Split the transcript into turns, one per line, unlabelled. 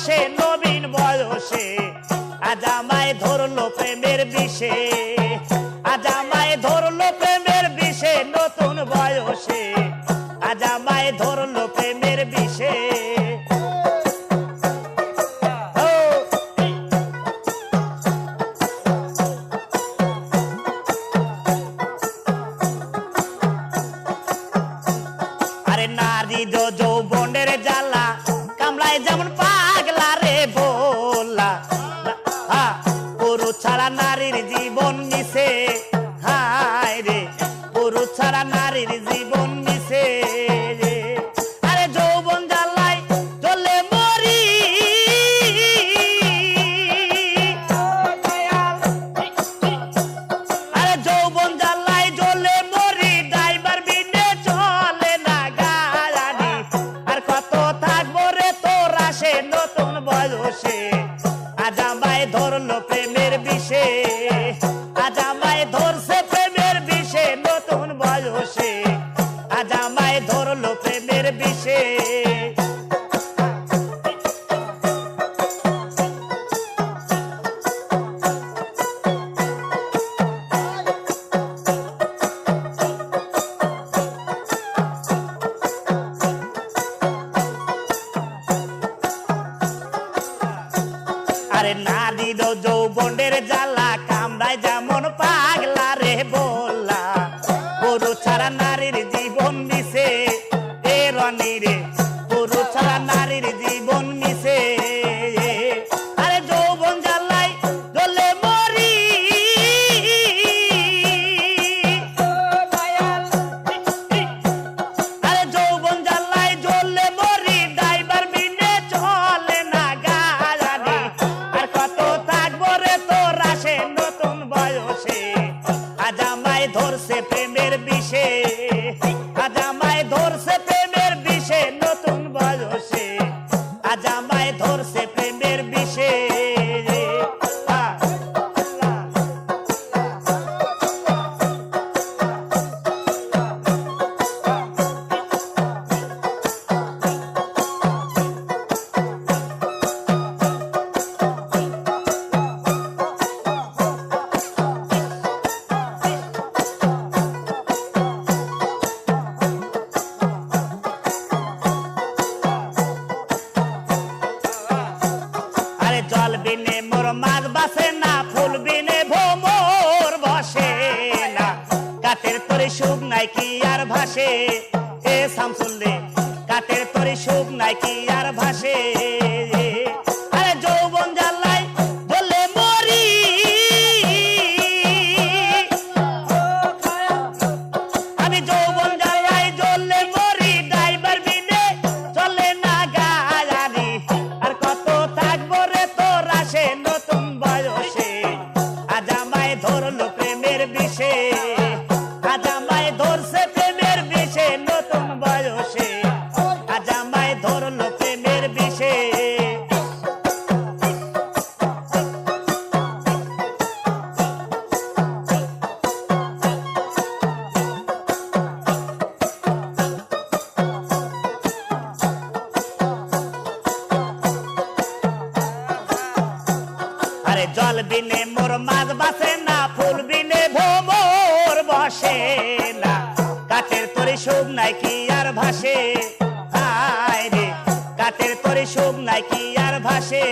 ভাসে নবীন বয়সে, আজ আমায় ধরলো প্রেমের বিষে, আজ আমায় ধরলো প্রেমের বিষে নতুন বয়সে, আজ আমায় ধরলো প্রেমের বিষে। আরে নারী যৌবনের জ্বালা কামলায় যেমন পাগলা রে বললা, পুরুষ ছাড়া নারীর জীবন মিশে, হায় রে পুরুষ ছাড়া নারীর জীবন মিশে রে। আরে যৌবন জ্বালায় জ্বলে মরি, আরে যৌবন জ্বালায় জ্বলে মরি, ড্রাইভার বিনে চলে না গাড়ি, আর কত থাকবো রে তোর আসে নতুন বয়সে, আজ আমায় ধরলো প্রেমের বিষে, আজ আমায় ধরছে প্রেমের বিষে নতুন বয়সে, আজ আমায় ধরলো প্রেমের বিষে। আরে নারী যৌবনের জ্বালা কামড়ায় যেমন পাগলা রে বললা, পুরুষ ছাড়া নারীর জীবন মিশে, এ রনি রে পুরুষ ছাড়া নারীর জীবন মিশে। আরে যৌবন জ্বালায় জ্বলে মরি, আরে যৌবন জ্বালায় জ্বলে মরি, ড্রাইভার বিনে চলে না গাড়ি, আর কত থাকবো রে তোর আসে নতুন বয়সে, আজ আমায় ধরছে প্রেমের বিষে, আজ আমায় ধরছে প্রেমের বিষে নতুন বয়সে, আজ আমায় ধরছে প্রেমের বিষে। আরে জল বিনে মোর মাছ বাসে না, ফুল বিনে ভোমর বসে না, কাঠের তরি সুখ নাই কি আর ভাসে, এ শামসুল্লে কাঠের তরি সুখ নাই কি আর ভাসে। আরে যৌবন জ্বালায় জ্বলে মরি, আমি যৌবন জ্বালায় জ্বলে মরি, ড্রাইভার বিনে চলে না গাড়ি, আর কত থাকবো রে তোর আসে নতুন বয়সে, আজ আমায় ধরলো প্রেমের বিষে, আজ আমায় ধরছে প্রেমের বিষে নতুন বয়সে, আজ আমায় ধরলো প্রেমের বিষে। আরে জল বিনে মোর মাছ বাসে না, ফুল বিনে ভোমর বসে না, কাঠের তরি সুখ নাই কি আর ভাসে, হায় রে কাঠের তরি সুখ নাই কি আর ভাসে।